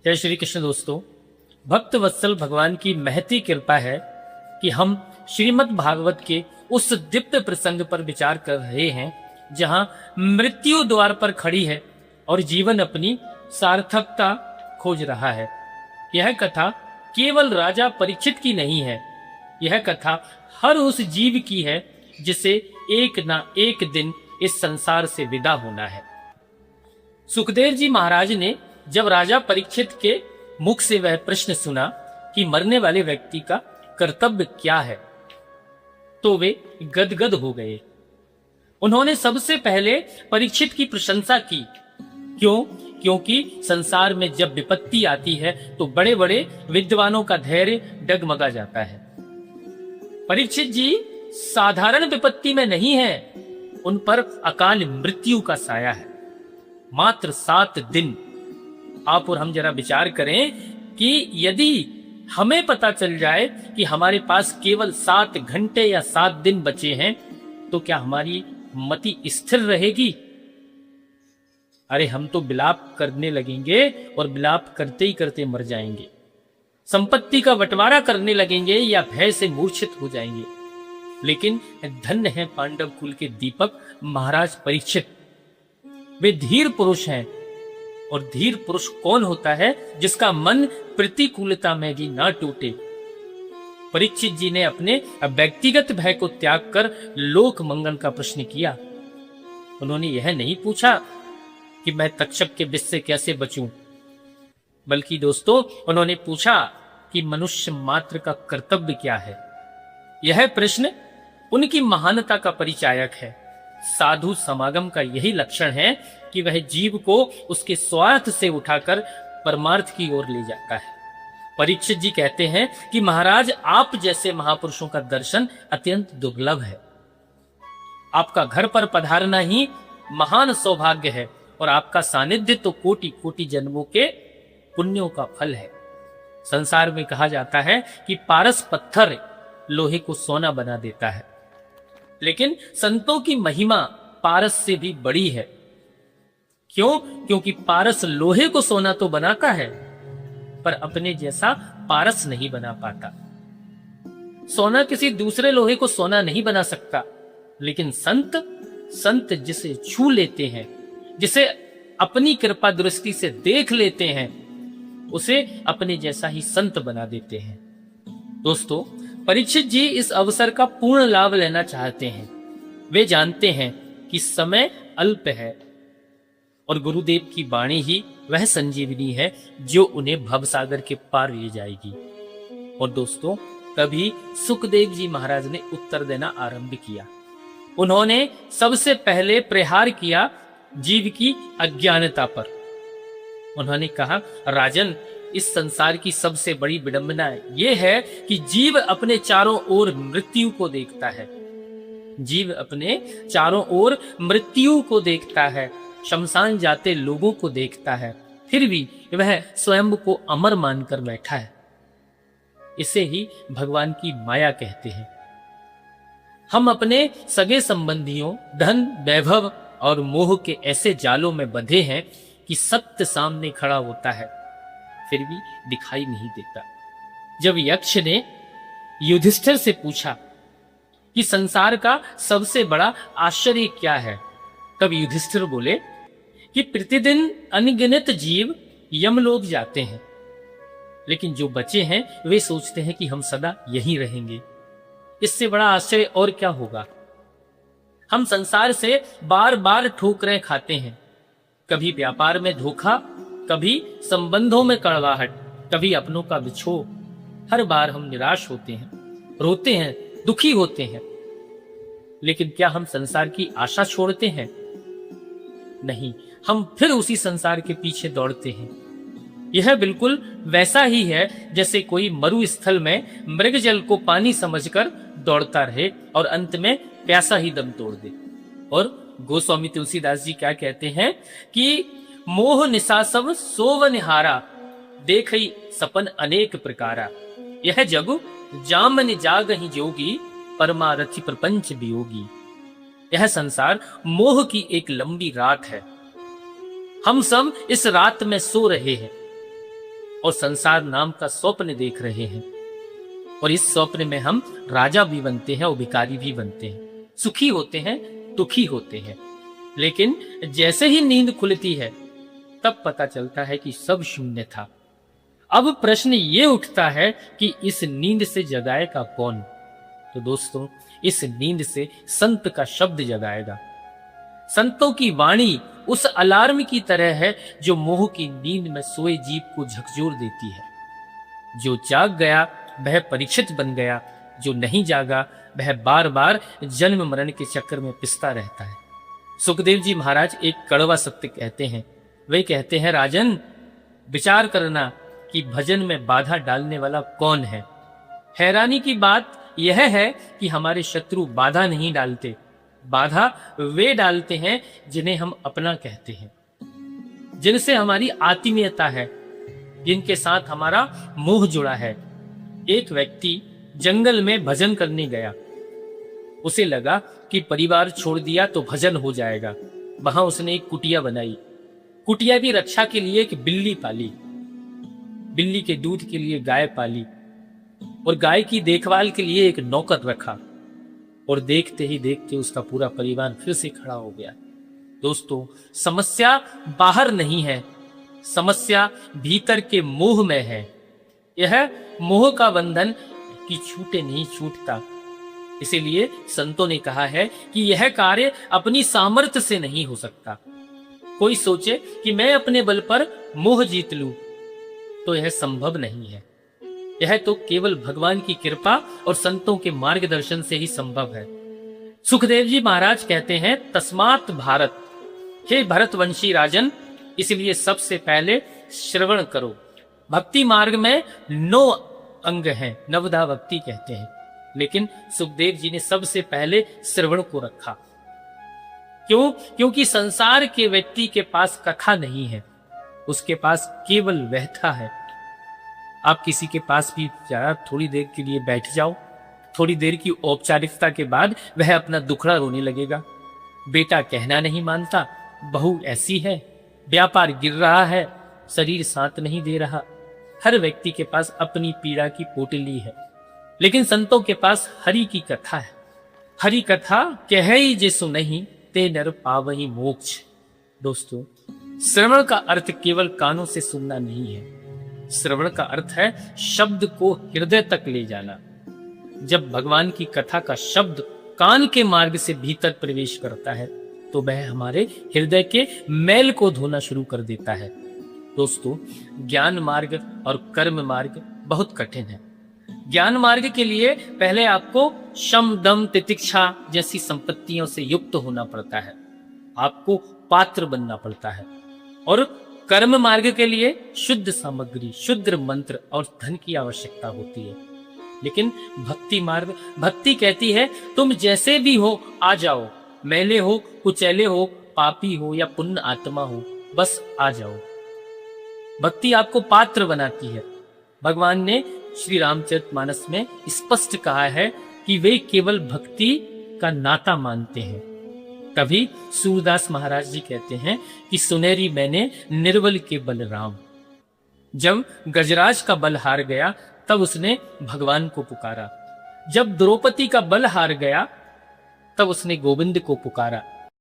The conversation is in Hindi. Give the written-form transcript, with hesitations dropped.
जय श्री कृष्ण दोस्तों। भक्त वत्सल भगवान की महती कृपा है कि हम श्रीमद् भागवत के उस दिव्य प्रसंग पर विचार कर रहे हैं जहां मृत्यु द्वार पर खड़ी है और जीवन अपनी सार्थकता खोज रहा है। यह कथा केवल राजा परीक्षित की नहीं है, यह कथा हर उस जीव की है जिसे एक ना एक दिन इस संसार से विदा होना है। सुखदेव जी महाराज ने जब राजा परीक्षित के मुख से वह प्रश्न सुना कि मरने वाले व्यक्ति का कर्तव्य क्या है, तो वे गदगद हो गए। उन्होंने सबसे पहले परीक्षित की प्रशंसा की। क्योंकि संसार में जब विपत्ति आती है तो बड़े बड़े विद्वानों का धैर्य डगमगा जाता है। परीक्षित जी साधारण विपत्ति में नहीं है, उन पर अकाल मृत्यु का साया है। मात्र 7 दिन। आप और हम जरा विचार करें कि यदि हमें पता चल जाए कि हमारे पास केवल 7 घंटे या 7 दिन बचे हैं तो क्या हमारी मति स्थिर रहेगी? अरे हम तो विलाप करने लगेंगे और विलाप करते ही करते मर जाएंगे। संपत्ति का बंटवारा करने लगेंगे या भय से मूर्छित हो जाएंगे। लेकिन धन्य है पांडव कुल के दीपक महाराज परीक्षित। वे धीर पुरुष हैं। और धीर पुरुष कौन होता है? जिसका मन प्रतिकूलता में भी ना टूटे। परीक्षित जी ने अपने व्यक्तिगत भय को त्याग कर लोक मंगल का प्रश्न किया। उन्होंने यह नहीं पूछा कि मैं तक्षक के विष से कैसे बचूं, बल्कि दोस्तों उन्होंने पूछा कि मनुष्य मात्र का कर्तव्य क्या है। यह प्रश्न उनकी महानता का परिचायक है। साधु समागम का यही लक्षण है कि वह जीव को उसके स्वार्थ से उठाकर परमार्थ की ओर ले जाता है। परीक्षित जी कहते हैं कि महाराज, आप जैसे महापुरुषों का दर्शन अत्यंत दुर्लभ है। आपका घर पर पधारना ही महान सौभाग्य है और आपका सानिध्य तो कोटि कोटि जन्मों के पुण्यों का फल है। संसार में कहा जाता है कि पारस पत्थर लोहे को सोना बना देता है, लेकिन संतों की महिमा पारस से भी बड़ी है। क्यों? क्योंकि पारस लोहे को सोना तो बनाता है पर अपने जैसा पारस नहीं बना पाता। सोना किसी दूसरे लोहे को सोना नहीं बना सकता, लेकिन संत जिसे छू लेते हैं, जिसे अपनी कृपा दृष्टि से देख लेते हैं, उसे अपने जैसा ही संत बना देते हैं। दोस्तों, परीक्षित जी इस अवसर का पूर्ण लाभ लेना चाहते हैं। वे जानते हैं कि समय अल्प है और गुरुदेव की वाणी ही वह संजीवनी है जो उन्हें भवसागर के पार ले जाएगी। और दोस्तों, तभी सुखदेव जी महाराज ने उत्तर देना आरंभ किया। उन्होंने सबसे पहले प्रहार किया जीव की अज्ञानता पर। उन्होंने कहा, राजन, इस संसार की सबसे बड़ी विडंबना यह है कि जीव अपने चारों ओर मृत्यु को देखता है। जीव अपने चारों ओर मृत्यु को देखता है, शमशान जाते लोगों को देखता है, फिर भी वह स्वयं को अमर मानकर बैठा है। इसे ही भगवान की माया कहते हैं। हम अपने सगे संबंधियों, धन, वैभव और मोह के ऐसे जालों में बंधे हैं कि सत्य सामने खड़ा होता है फिर भी दिखाई नहीं देता। जब यक्ष ने युधिष्ठिर से पूछा कि संसार का सबसे बड़ा आश्चर्य क्या है, तब युधिष्ठिर बोले कि प्रतिदिन अनगिनत जीव यमलोक जाते हैं, लेकिन जो बचे हैं वे सोचते हैं कि हम सदा यहीं रहेंगे। इससे बड़ा आश्चर्य और क्या होगा? हम संसार से बार बार ठोकरें खाते हैं, कभी व्यापार में धोखा, कभी संबंधों में कड़वाहट, कभी अपनों का बिछोह। हर बार हम निराश होते हैं, रोते हैं, दुखी होते हैं, लेकिन क्या हम संसार की आशा छोड़ते हैं? नहीं, हम फिर उसी संसार के पीछे दौड़ते हैं। यह बिल्कुल वैसा ही है जैसे कोई मरुस्थल में मृगजल को पानी समझकर दौड़ता रहे और अंत में प्यासा ही दम तोड़ दे। और गोस्वामी तुलसीदास जी क्या कहते हैं कि मोह निशा सब सोव निहारा, देखई सपन अनेक प्रकारा। यह जगु जामन जागहि जोगी, परमारथि प्रपंच वियोगी। यह संसार मोह की एक लंबी रात है। हम सब इस रात में सो रहे हैं। और संसार नाम का स्वप्न देख रहे हैं। और इस स्वप्न में हम राजा भी बनते हैं और भिखारी भी बनते हैं, सुखी होते हैं, दुखी होते हैं। लेकिन जैसे ही नींद खुलती है तब पता चलता है कि सब शून्य था। अब प्रश्न ये उठता है कि इस नींद से जगाएगा कौन? तो दोस्तों, इस नींद से संत का शब्द जगाएगा। संतों की वाणी उस अलार्म की तरह है जो मोह की नींद में सोए जीव को झकझोर देती है। जो जाग गया वह परीक्षित बन गया, जो नहीं जागा वह बार बार जन्म मरण के चक्कर में पिसता रहता है। सुखदेव जी महाराज एक कड़वा सत्य कहते हैं। वे कहते हैं, राजन, विचार करना कि भजन में बाधा डालने वाला कौन है। हैरानी की बात यह है कि हमारे शत्रु बाधा नहीं डालते, बाधा वे डालते हैं जिन्हें हम अपना कहते हैं, जिनसे हमारी आत्मीयता है, जिनके साथ हमारा मोह जुड़ा है। एक व्यक्ति जंगल में भजन करने गया। उसे लगा कि परिवार छोड़ दिया तो भजन हो जाएगा। वहां उसने एक कुटिया बनाई। कुटिया की रक्षा के लिए एक बिल्ली पाली, बिल्ली के दूध के लिए गाय पाली और गाय की देखभाल के लिए एक नौकर रखा। और देखते ही देखते उसका पूरा परिवार फिर से खड़ा हो गया। दोस्तों, समस्या बाहर नहीं है, समस्या भीतर के मोह में है। यह मोह का बंधन कि छूटे नहीं छूटता। इसीलिए संतों ने कहा है कि यह कार्य अपनी सामर्थ्य से नहीं हो सकता। कोई सोचे कि मैं अपने बल पर मोह जीत लूं, तो यह संभव नहीं है। यह तो केवल भगवान की कृपा और संतों के मार्गदर्शन से ही संभव है। सुखदेव जी महाराज कहते हैं, तस्मात् भारत, हे भरतवंशी राजन, इसलिए सबसे पहले श्रवण करो। भक्ति मार्ग में 9 अंग हैं, नवधा भक्ति कहते हैं, लेकिन सुखदेव जी ने सबसे पहले श्रवण को रखा। क्यों? क्योंकि संसार के व्यक्ति के पास कथा नहीं है, उसके पास केवल व्यथा है। आप किसी के पास भी जरा थोड़ी देर के लिए बैठ जाओ, थोड़ी देर की औपचारिकता के बाद वह अपना दुखड़ा रोने लगेगा। बेटा कहना नहीं मानता, बहू ऐसी है, व्यापार गिर रहा है, शरीर साथ नहीं दे रहा। हर व्यक्ति के पास अपनी पीड़ा की पोटली है, लेकिन संतों के पास हरि की कथा है। हरि कथा कहई जे सुनहि, ते नर पावहि मोक्ष। दोस्तों, श्रवण का अर्थ केवल कानों से सुनना नहीं है। श्रवण का अर्थ है शब्द को हृदय तक ले जाना। जब भगवान की कथा का शब्द कान के मार्ग से भीतर प्रवेश करता है तो वह हमारे हृदय के मैल को धोना शुरू कर देता है। दोस्तों, ज्ञान मार्ग और कर्म मार्ग बहुत कठिन है। ज्ञान मार्ग के लिए पहले आपको शम दम तितिक्षा जैसी संपत्तियों से युक्त होना पड़ता है, आपको पात्र बनना पड़ता है। और कर्म मार्ग के लिए शुद्ध सामग्री, शुद्ध मंत्र और धन की आवश्यकता होती है। लेकिन भक्ति मार्ग, भक्ति कहती है तुम जैसे भी हो आ जाओ, मैले हो, कुचैले हो, पापी हो या पुण्य आत्मा हो, बस आ जाओ। भक्ति आपको पात्र बनाती है। भगवान ने श्री रामचरितमानस में स्पष्ट कहा है कि वे केवल भक्ति का नाता मानते हैं। तभी सूरदास महाराज जी कहते हैं कि सुनेरी मैंने निर्बल के बल राम। जब गजराज का बल हार गया तब उसने भगवान को पुकारा। जब द्रौपदी का बल हार गया तब उसने गोविंद को पुकारा।